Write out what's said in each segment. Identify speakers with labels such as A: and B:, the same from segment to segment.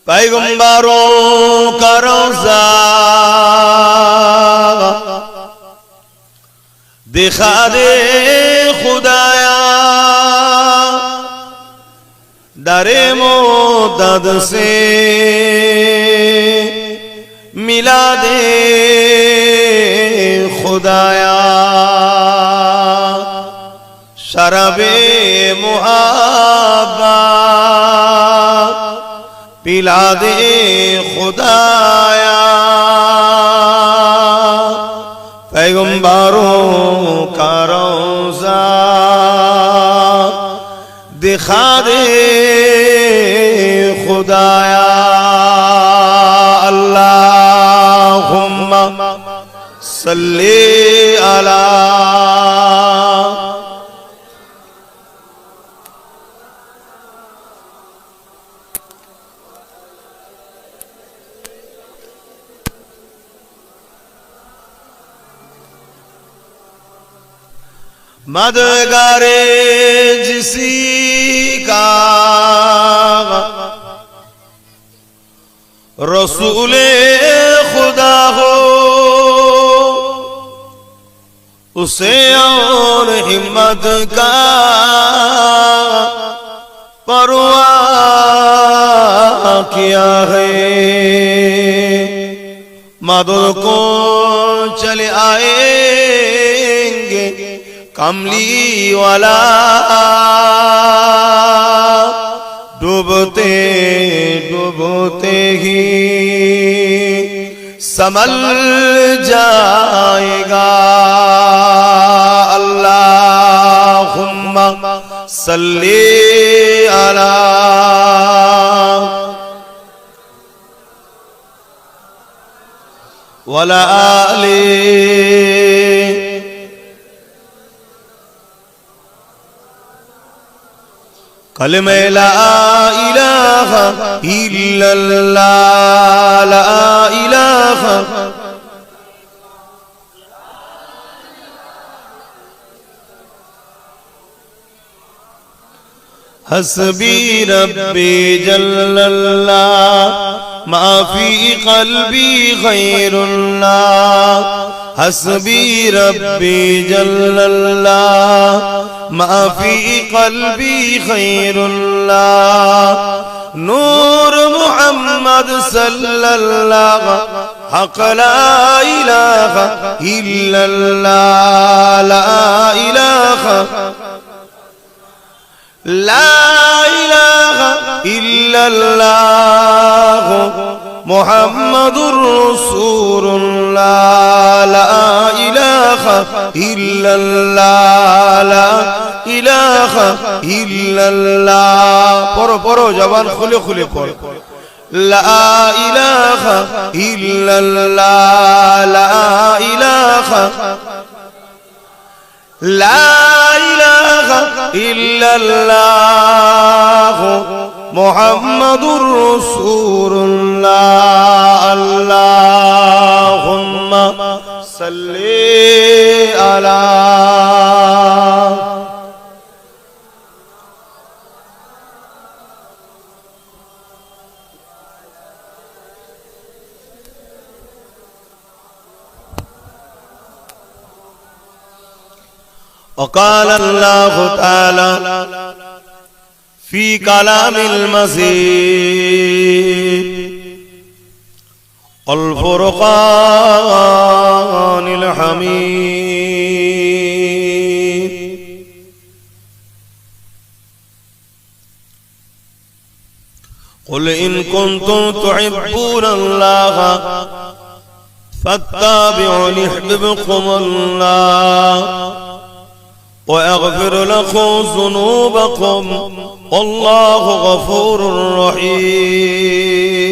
A: पैगंबरों का रोज़ा दिखा दे खुदाया, दरे मोदद से मिला दे खुदाया, शराबे मुहब्बत पिला दे खुदाया, पैगंबरों का रोज़ा दिखा दे खुदाया। अल्लाहुम्मा सल्ली अला मदगारे जिसी का रसूले खुदा हो, उसे और हिम्मत का परवाह किया है। मदद को चले आएंगे कमली वाला, डूबते डूबते ही संभल जाएगा। अल्लाहुम्मा सल्ली अला वला आली कलमे ला इलाहा इल्लल्लाह, ला इलाहा हस्बी रब्बी जल्लल्लाह, माफी क़ल्बी ग़ैरुल्लाह, हस्बी रब्बी जल्लल्लाह, माफी क़ल्बी ग़ैरुल्लाह, नूर मुहम्मद सल्लल्लाहु हक़ ला इलाहा इल्लल्लाह, ला इलाहा ला इलाहा इल्लल्लाह मुहम्मदुर रसूलुल्लाह, ला इलाहा इल्लल्लाह, ला इलाहा इल्लल्लाह। पढ़ो पढ़ो, जबान खुले खुले पढ़ो। ला इलाहा इल्लल्लाह, ला इलाहा ला इलाहा इल्लल्लाह मुहम्मदुर रसूलुल्लाह। अल्लाहुम्मा सल्ली अला वक़ाल अल्लाहु तआला फी कलामिल मजीद वल फुरक़ानिल हमीद, क़ुल इन कुन्तुम तुहिब्बूनल्लाह फत्तबिऊनी युहबिबकुमुल्लाह ويغفر لكم ذنوبكم والله غفور رحيم।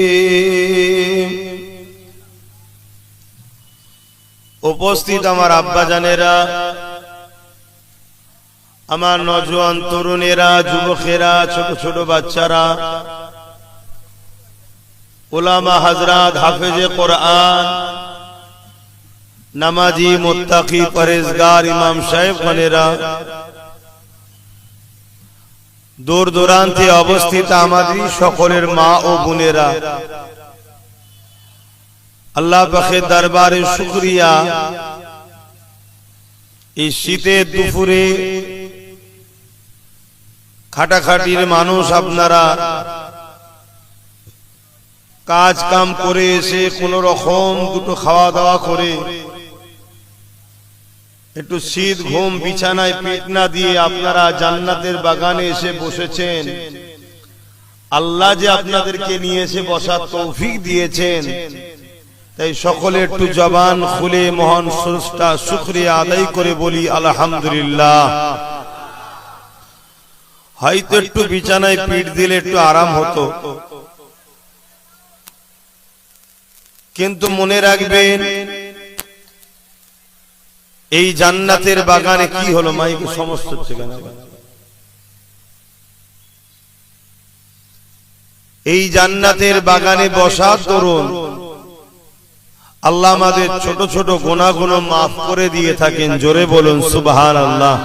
A: উপস্থিত আমার আব্বা জানেরা, আমার নওজোয়ান তরুণেরা, যুবকেরা, ছোট ছোট বাচ্চারা, উলামা হযরত, হাফেজে কোরআন, नमाजी मुत्तकी परहेजगार इमाम साहेब बनेरा, দূর দূরান্তে অবস্থিত আমাদের সকলের মা ও বোনেরা, আল্লাহ পাকের দরবারে শুকরিয়া, এই শীতের দুপুরে খাটাখাটির মানুষ আপনারা কাজ কাম করে এসে কোন রকম দুটো খাওয়া দাওয়া করে একটু শীত ঘুম বিছানায় পেট না দিয়ে আপনারা জান্নাতের বাগানে এসে বসেছেন। আল্লাহ যে আপনাদেরকে নিয়ে এসে বসার তৌফিক দিয়েছেন, তাই সকলে একটু জবান খুলে মহান স্রষ্টা শুকরিয়া আদায় করে বলি আলহামদুলিল্লাহ। হয়তো একটু বিছানায় পিঠ দিলে একটু আরাম হতো, কিন্তু মনে রাখবেন এই জান্নাতের বাগানে কি হলো, মাইকে সমস্ত হচ্ছে কেন? এই জান্নাতের বাগানে বসার দরুন আল্লাহ আমাদের ছোট ছোট গুনাহগুলো মাফ করে দিয়ে থাকেন। জোরে বলুন সুবহানাল্লাহ।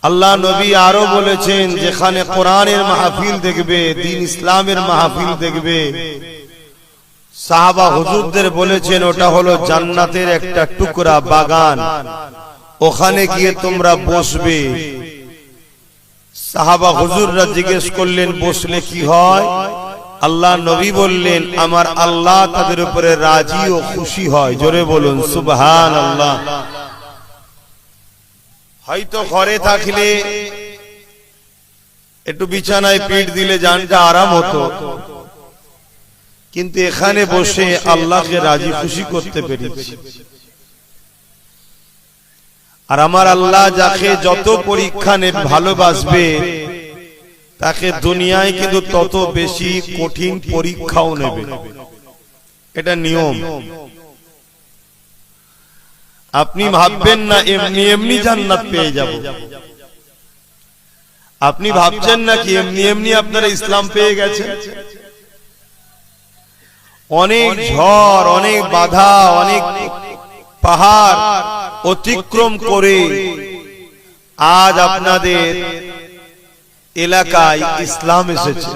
A: আল্লাহ নবী আরো বলেছেন, যেখানে কোরআনের মাহফিল দেখবে, দ্বীন ইসলামের মাহফিল দেখবে, সাহাবা হুজুরদের বলেছেন ওটা হলো জান্নাতের একটা টুকরা বাগান, ওখানে গিয়ে তোমরা বসবে। সাহাবা হুজুররা জিজ্ঞেস করলেন বসলে কি হয়? আল্লাহ নবী বললেন, আমার আল্লাহ তাদের উপরে রাজি ও খুশি হয়। জোরে বলুন সুবহানাল্লাহ। হয়তো ঘরে থাকলে একটু বিছানায় পিঠ দিলে জানটা আরাম হতো, কিন্তু এখানে বসে আল্লাহকে রাজি খুশি করতে পেরেছি। আর আমার আল্লাহ যাকে যত পরীক্ষা নেবে ভালোবাসবে, তাকে দুনিয়ায় কিন্তু তত বেশি কঠিন পরীক্ষাও নেবে। এটা নিয়ম। আপনি ভাববেন না এমনি এমনি জান্নাত পেয়ে যাব। আপনি ভাবছেন না কি এমনি এমনি আপনারা ইসলাম পেয়ে গেছেন। অনেক ঝড়, অনেক বাধা, অনেক পাহাড় অতিক্রম করে আজ আপনাদের এলাকায় ইসলাম এসেছে।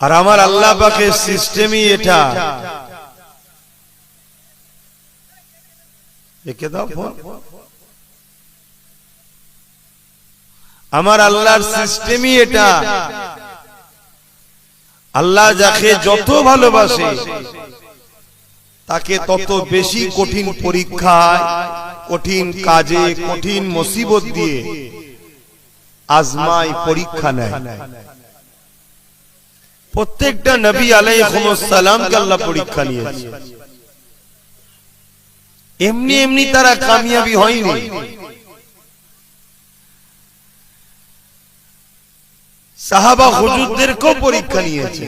A: আর আমার আল্লাহ পাকের সিস্টেমই এটা। আমার আল্লাহর সিস্টেমই এটা। আল্লাহ যাকে যত ভালোবাসে তাকে তত বেশি কঠিন পরীক্ষায়, কঠিন কাজে, কঠিন মুসিবত দিয়ে আজমায়, পরীক্ষা নেয়। প্রত্যেকটা নবী আলাইহিস সালামকে আল্লাহ পরীক্ষা নিয়েছে। এমনি এমনি তারা কামিয়াবি হয়নি। সাহাবা হুজুরদেরকেও পরীক্ষা নিয়েছে।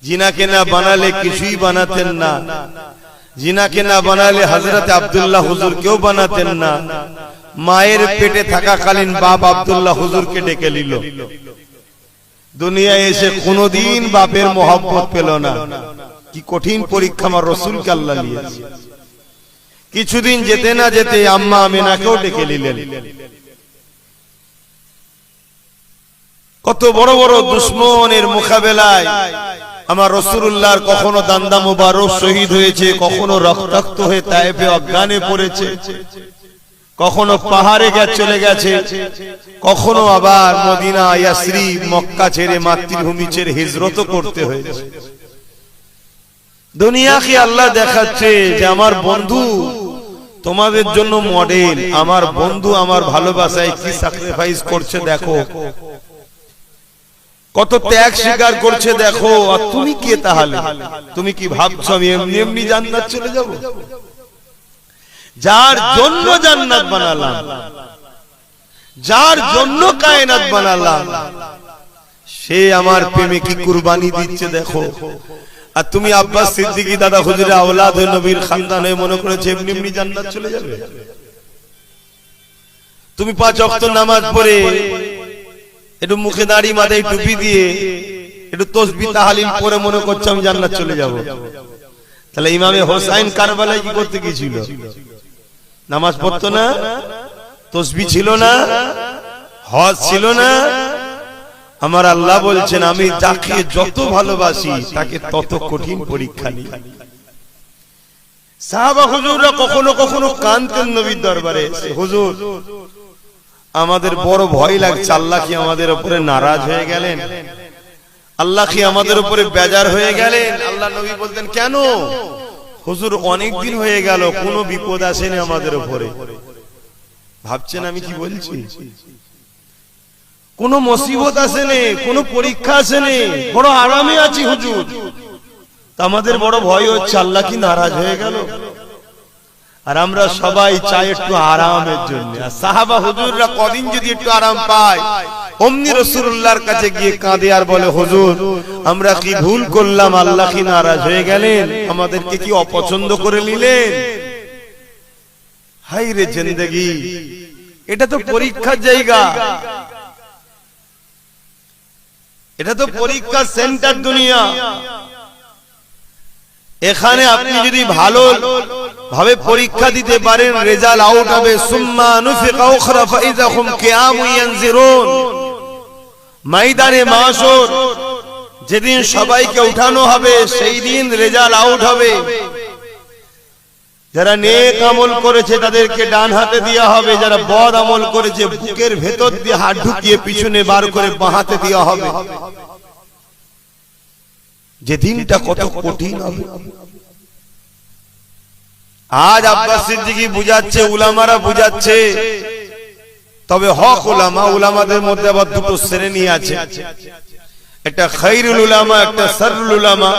A: জিনাকে না বানালে কিছুই বানাতেন না, জিনাকে না বানালে হযরত আব্দুল্লাহ হুজুরকেও বানাতেন না। মায়ের পেটে থাকাকালীন বাপ আব্দুল্লাহ হুজুরকে ডেকে নিল। দুনিয়ায় এসে কোনদিন বাপের মোহব্বত পেল না। কি কঠিন পরীক্ষা আমার রাসূলকে আল্লাহ নিয়েছে। কিছুদিন যেতে না যেতে আম্মা আমিনাকেও ডেকে নিলেন। কত বড় বড় দুশমনের মোকাবেলায় আমার রাসূলুল্লাহর কখনো দান্দা মুবারক শহীদ হয়েছে, কখনো রক্তাক্ত হয়ে তায়েফে অজ্ঞানে পড়েছে, কখনো পাহাড়ে চলে গেছে, কখনো আবার মদিনা, ইয়াসরিব, মক্কা ছেড়ে মাতৃভূমি ছেড়ে হিজরত করতে হয়েছে। দুনিয়াকে আল্লাহ দেখাচ্ছে যে আমার বন্ধু তোমাদের জন্য মডেল। আমার বন্ধু আমার ভালোবাসায় কি স্যাক্রিফাইস করছে দেখো, কত ত্যাগ স্বীকার করছে দেখো। আর তুমি কে তাহলে? তুমি কি ভাবছো আমি এমনি এমনি জান্নাত চলে যাব? যার জন্য জান্নাত বানালাম, যার জন্য কায়নাত বানালাম, সে আমার প্রেমে কি কুরবানি দিচ্ছে দেখো। আর তুমি আব্বাস সিদ্দিকী দাদা হুজুরের আওলাদ হয়ে নবীর খানদান হয়ে মনে করেছে এমনি এমনি জান্নাত চলে যাবে? তুমি 5 ওয়াক্ত নামাজ পড়ে একটু মুখে দাড়ি মাথায় টুপি দিয়ে একটু তাসবিহ তাহলিল পড়ে মনে করছো আমি জান্নাত চলে যাব? তাহলে ইমামে হোসাইন কারবালায় কি করতে গিয়েছিল? নামাজ পড়তো না? তাসবিহ ছিল না, হজ ছিল না। আমার আল্লাহ বলছেন আমি যাকে যত ভালোবাসি তাকে তত কঠিন পরীক্ষা নিই। সাহাবা হুজুররা কখনো কখনো কাঁদতেন নবীর দরবারে, হুজুর আমাদের বড় ভয় লাগছে, আল্লাহ কি আমাদের উপরে নারাজ হয়ে গেলেন, আল্লাহ কি আমাদের উপরে বেজার হয়ে গেলেন। আল্লাহ নবী বলতেন কেন হুজুর, অনেক দিন হয়ে গেল কোনো বিপদ আসেনি আমাদের উপরে। ভাবছেন আমি কি বলছি? কোন মুসিবত আসেনি, কোন পরীক্ষা আসেনি, বড় আরামে আছি হুজুর। আমাদের বড় ভয় হচ্ছে আল্লাহ কি নারাজ হয়ে গেল। আর আমরা সবাই চাই একটু আরামের জন্য। আর সাহাবা হুজুররা কদিন যদি একটু আরাম পায়, অমনি রাসূলুল্লাহর কাছে গিয়ে কাঁদে আর বলে হুজুর আমরা কি ভুল করলাম, আল্লাহ কি নারাজ হয়ে গেলেন, আমাদেরকে কি অপছন্দ করে নিলেন। হায় রে জিন্দেগি, এটা তো পরীক্ষার জায়গা, এটা তো পরীক্ষার সেন্টার দুনিয়া। এখানে আপনি যদি ভালো ভাবে পরীক্ষা দিতে পারেন, রেজাল্ট আউট হবে। সুম্মা নুফিকা উখরা ফাইযা হুম কিয়ামুন ইয়ানজিরুন। ময়দানে মাশর যেদিন সবাইকে উঠানো হবে, সেই দিন রেজাল্ট আউট হবে। যারা নেক আমল করেছে তাদেরকে ডান হাতে দেওয়া হবে, যারা বদ আমল করেছে বুকের ভেতর দিয়ে হাত ঢুকিয়ে পিছনে বার করে বাঁ হাতে দেওয়া হবে। যে দিনটা কত কঠিন হবে। আজ আব্বাস সিদ্দিকী বুঝাচ্ছে, উলামারা বুঝাচ্ছে, তবে হক উলামা, উলামাদের মধ্যে আবার দুটো শ্রেণী আছে, একটা খায়রুল উলামা, একটা শাররুল উলামা।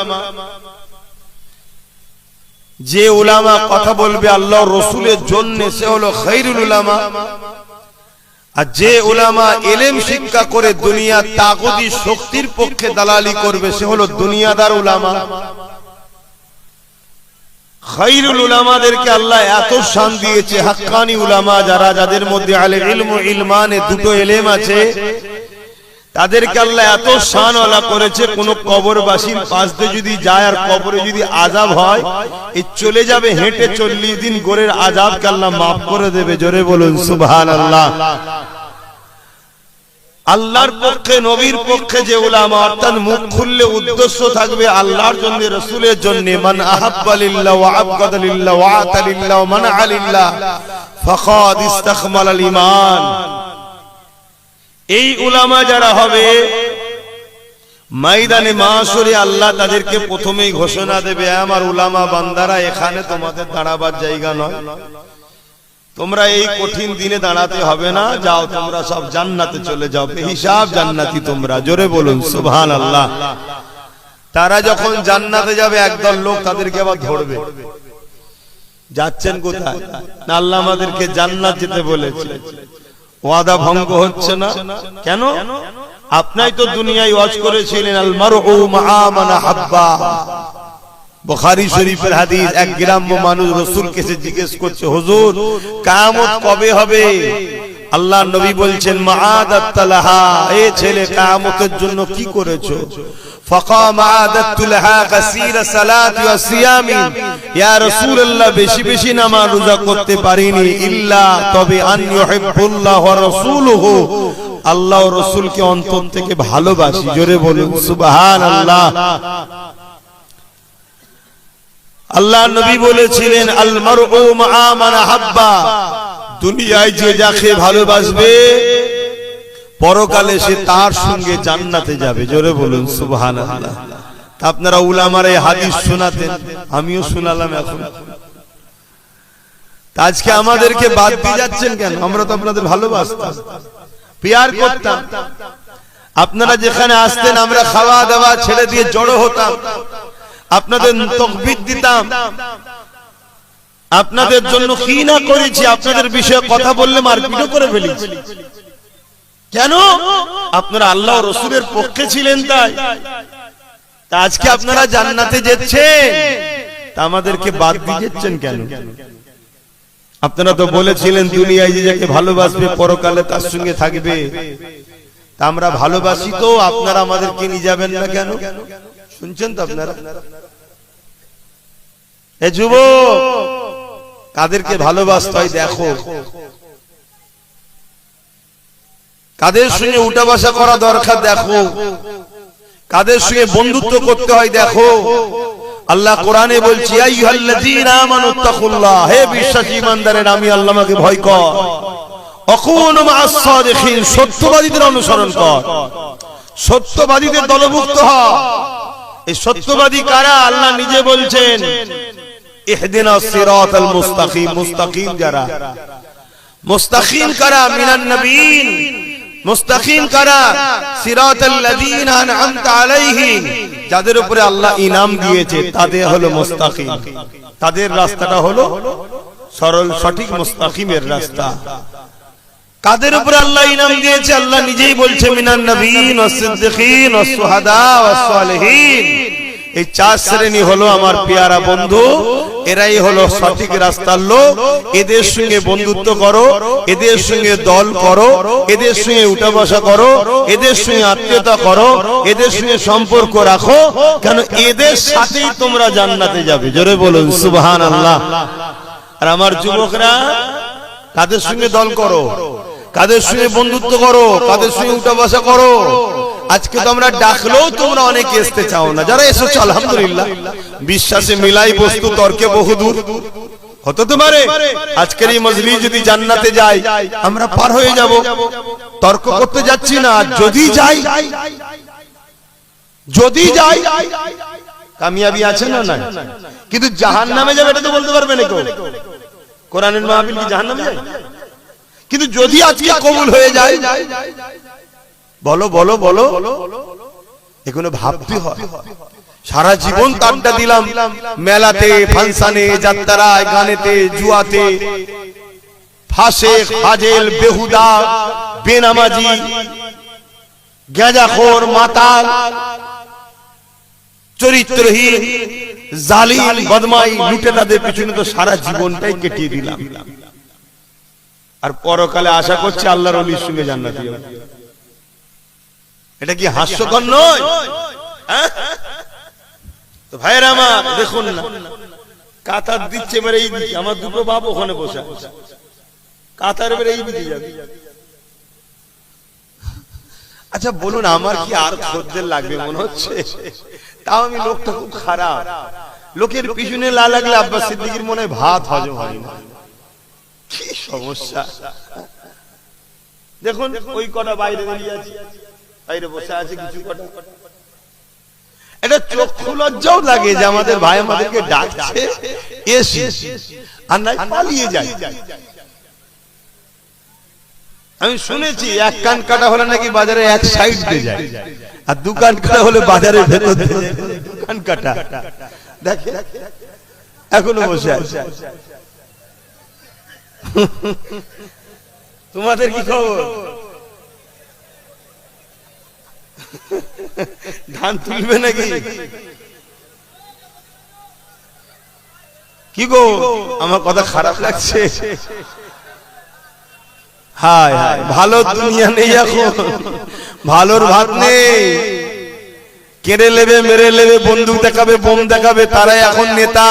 A: যে উলামা কথা বলবে আল্লাহর রাসূলের জন্য সে হলো খায়রুল উলামা, আর যে উলামা ইলম শিক্ষা করে দুনিয়া তাগুতি শক্তির পক্ষে দালালি করবে সে হলো দুনিয়াদার উলামা। খায়রুল উলামাদেরকে আল্লাহ এত শান দিয়েছে, হাক্কানি উলামা যারা, যাদের মধ্যে আলে ইলম ও ইলমানে দুটো এলেম আছে, তাদেরকে আল্লাহ এত শানওয়ালা করেছে। কোন কবরবাসীর পাশ দিয়ে যদি যায় আর কবরে যদি আযাব হয়, এই চলে যাবে হেঁটে 40 দিন গোরের আযাবকে আল্লাহ মাফ করে দেবে। জোরে বলুন সুবহানাল্লাহ। আল্লাহর পক্ষে, নবীর পক্ষে যে উলামা, অর্থাৎ মুখ খুললে উদ্দেশ্য থাকবে আল্লাহর জন্য, রাসূলের জন্য। মান আহাব্বা লিল্লাহ ওয়া আবগাদা লিল্লাহ ওয়া আতা লিল্লাহ ওয়া মানআ লিল্লাহ ফাকাদ ইসতাকমালাল ঈমান। এই উলামা যারা হবে, ময়দানে মাশরে আল্লাহ তাদেরকে প্রথমেই ঘোষণা দেবে, আমার উলামা বান্দারা, এখানে তোমাদের দাঁড়াবার জায়গা নয়, তোমরা এই কঠিন দিনে দাঁড়াতে হবে না, যাও তোমরা সব জান্নাতে চলে যাও, বেহিসাব জান্নাতি তোমরা। জোরে বলুন সুবহানাল্লাহ। তারা যখন জান্নাতে যাবে, একদল লোক তাদেরকে আবার ধরবে, যাচ্ছেন কোথায় না, আল্লাহ আমাদেরকে জান্নাত যেতে বলেছে, ওয়াদা ভঙ্গ হচ্ছে না কেন? আপনি তো দুনিয়ায় ওয়াজ করেছিলেন আল মারউ মা মান হাব্বা। বুখারী শরীফের হাদিস, এক গ্রাম্য মানুষ রাসূলকে জিজ্ঞেস করছে, হুজুর কিয়ামত কবে হবে? আল্লাহ নবী বলছেন মাআদাত লাহা, এই ছেলে কিয়ামতের জন্য কি করেছো? ফাকাম আদাত লাহা কাসীর সালাত ওয়া সিয়াম। ইয়া রাসূলুল্লাহ, বেশি বেশি নামাজ রোজা করতে পারিনি, ইল্লা তবে আন ইউহিব্বুল্লাহ ওয়া রাসূলুহু, আল্লাহ ও রাসূলকে অন্তর থেকে ভালোবাসি। জোরে বলুন সুবহানাল্লাহ। আল্লাহ নবী বলেছিলেন আল মারউ মা মান হাব্বা, দুনিয়ায় যে যাকে ভালোবাসবে পরকালে সে তার সঙ্গে জান্নাতে যাবে। জোরে বলুন সুবহানাল্লাহ। আপনারা উলামারা এই হাদিস শোনাতেন, আমিও শোনালাম এখন। আজকে আমাদেরকে বাদ দিয়ে যাচ্ছেন কেন? আমরা তো আপনাদের ভালোবাসতাম, প্যার করতাম। আপনারা যেখানে আসতেন আমরা খাওয়া দাওয়া ছেড়ে দিয়ে জড়ো হতাম, আপনাদের তাকবীর দিতাম, আপনাদের জন্য কি না করেছি, আপনাদের বিষয়ে কথা বললে মারপিটও করে ফেলেছি। কেন? আপনারা আল্লাহ ও রাসূলের পক্ষে ছিলেন তাই। আজকে আপনারা জান্নাতে যাচ্ছেন, তা আমাদেরকে বাদ দিয়ে যাচ্ছেন কেন? আপনারা তো বলেছিলেন দুনিয়ায় যে যাকে ভালোবাসবে পরকালে তার সঙ্গে থাকবে। তা আমরা ভালোবাসি তো, আপনারা আমাদেরকে নিয়ে যাবেন না কেন? শুনছেন তো আপনারা? এ যুবক, কাদেরকে ভালোবাসতে হয় দেখো। কাদের সঙ্গে উঠা বসা করা দরকার দেখো, কাদের সঙ্গে বন্ধুত্ব করতে হয় দেখো। আল্লাহ কোরআনে বলছি আইয়ুহাল্লাযীনা আমানুত্তাকুল্লাহ, হে বিশ্বাসী ঈমানদারেরা আমি আল্লাহকে ভয় কর। অকুনু মা'আস সাদিকিন, সত্যবাদীদের অনুসরণ কর, সত্যবাদীদের দলভুক্ত হ। এই সত্যবাদী কারা? আল্লাহ নিজে বলছেন ইহদিনাস সিরাতাল মুস্তাকিম, মুস্তাকিম যারা, মুস্তাকিম কারা? মিনান নবিয়্যিন, মুস্তাকিম কারা? সিরাতাল লাযীনা আন'আমতা আলাইহিম, যাদের উপরে আল্লাহ ইনাম দিয়েছে তাদের হলো মুস্তাকিম, তাদের রাস্তাটা হলো সরল সঠিক মুস্তাকিমের রাস্তা। কাদের উপরে আল্লাহ ইনাম দিয়েছে? আল্লাহ নিজেই বলছে মিনান নবিয়্যিন ওয়াস সিদ্দিকিন ওয়াস শুহাদা ওয়াস সালিহিন। এই চার শ্রেণী হলো আমার পেয়ারা বন্ধু, এরাই হলো সঠিক রাস্তার লোক। এদের সঙ্গে বন্ধুত্ব করো, এদের সঙ্গে দল করো, এদের সঙ্গে উঠা বসা করো, এদের সঙ্গে আত্মীয়তা করো, এদের সঙ্গে সম্পর্ক রাখো, কেন এদের সাথেই তোমরা জান্নাতে যাবে। জোরে বলুন সুবহানাল্লাহ। আর আমার যুবকরা, কাদের সঙ্গে দল করো, কাদের সঙ্গে বন্ধুত্ব করো, কাদের সঙ্গে উঠা বসা করো। আজকে তো আমরা ডাকলেও তোমরা অনেকে আসতে চাও না, যারা এসেছো আলহামদুলিল্লাহ, বিশ্বাসে মিলাই বস্তু তর্কে বহুদূর। হতে তো পারে আজকের এই মজলিস যদি জান্নাতে যায় আমরা পার হয়ে যাব, তর্ক করতে যাচ্ছি না। যদি যাই, যদি যাই কামিয়াবি আছে না নাই, কিন্তু জাহান্নামে যাবে এটা তো বলতে পারবে না কেউ। কোরআনের মাহফিল কি জাহান্নামে যায়? কিন্তু যদি আজকে কবুল হয়ে যায়, বলো বলো বলো, এগুলো ভাবতে হয়। সারা জীবন তাড্ডা দিলাম মেলাতে, ফাংশনে, যাত্রায়, গানেতে, জুয়াতে, ফাঁসে, ফাজেল, বেহুদা, বেনামাজি, গাঁজাখোর, মাতাল, চরিত্রহীন, জালিম, বদমাই, লুটেরাদের পিছনে তো সারা জীবনটাই কেটিয়ে দিলাম। আর পরকালে আশা করছি আল্লাহর ওলির সঙ্গে জান্নাতে যাব। এটা কি হাস্যকর নয়? তো ভাইরা আমার দেখুন না, কাতার দিচ্ছে এবারে এই দিকে, আমার দুটো বাপ ওখানে বসে আছে, কাতার এবারে এই দিকে যাবে। আচ্ছা বলুন, আমার কি আর খদ্দের লাগবে মনে হচ্ছে? তাও আমি লোকটা খুব খারাপ, লোকের পিছনে লা লাগলে আব্বাস সিদ্দিকীর মনে ভাত হজম হয় না। কি সমস্যা দেখুন, ওই কটা বাইরে দাঁড়িয়ে আছে, বাইরে বসে আছে কিছু কটা। এটা চক্ষু লজ্জাও লাগে যে আমাদের ভাই আমাদেরকে ডাকছে, এসি আর নাই পালিয়ে যায়। আমি শুনেছি এক কান কাটা হলে নাকি বাজারে এক সাইড দিয়ে যায়, আর দু কান কাটা হলে বাজারের ভেতর কান কাটা। দেখে এখনো বসে আছে। তোমাদের কি খবর? ধান তুলবে নাকি? কি গো, আমার কথা খারাপ লাগছে? হায় হায়, ভালো দুনিয়া নেই এখন, ভালোর ভাত নেই। কেড়ে নেবে, মেরে নেবে, বন্দুক দেখাবে, বোম দেখাবে, তারাই এখন নেতা।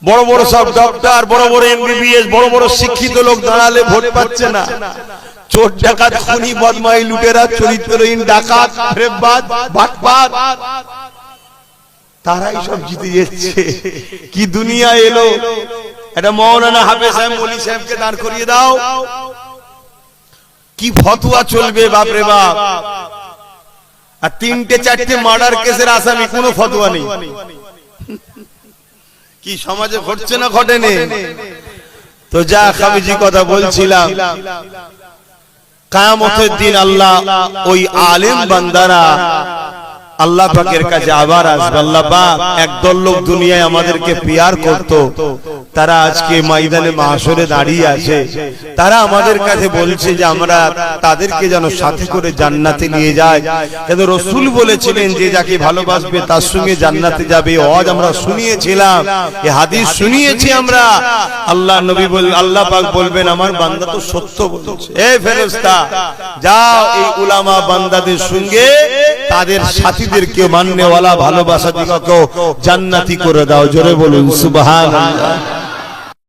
A: বড় বড় সব ডক্টর, বড় বড় এমবিবিএস, বড় বড় শিক্ষিত লোক দাঁড়ালে ভোট পাচ্ছে না। চোর ডাকাত, খুনি, বদমাই, লুটেরা, চরিত্রহীন, ডাকাত, ফেরেববাজ, বাটপার, তারাই সব জিতে যাচ্ছে। কি দুনিয়া এলো! এটা মাওলানা হাফেজ সাহেব, মৌলী সাহেবকে দাঁড় করিয়ে দাও, কি ফতোয়া চলবে বাপরে বাপ। আর তিনটে চারটে মার্ডার কেসের আসামি, কোনো ফতোয়া নেই। কি সমাজে ঘটছে না ঘটেনি? তো যা খাবিজি কথা বলছিলাম, কিয়ামতের দিন আল্লাহ ওই আলেম বান্দারা আল্লাহ পাকের কাছে আবার আসবে। আল্লাহ পাক একদল লোক দুনিয়ায় আমাদেরকে পিয়ার করত, তারা আজকে ময়দানে মাহশরে দাঁড়িয়ে আছে। তারা আমাদের কাছে বলছে যে আমরা তাদেরকে যেন সাথে করে জান্নাতে নিয়ে যাই, কিন্তু রাসূল বলেছিলেন যে যাকে ভালোবাসবে তার সঙ্গে জান্নাতে যাবে। আজ আমরা শুনিয়েছিলাম, এই হাদিস শুনিয়েছি আমরা। আল্লাহ নবী আল্লাহ পাক বলবেন আমার বান্দা তো সত্য বলছে, এই ফেরেশতা যাও এই উলামা বান্দাদের সঙ্গে তাদের সাথীদেরকে মাননেওয়ালা ভালোবাসা দিগকে জান্নাতি করে দাও। জোরে বলুন সুবহানাল্লাহ।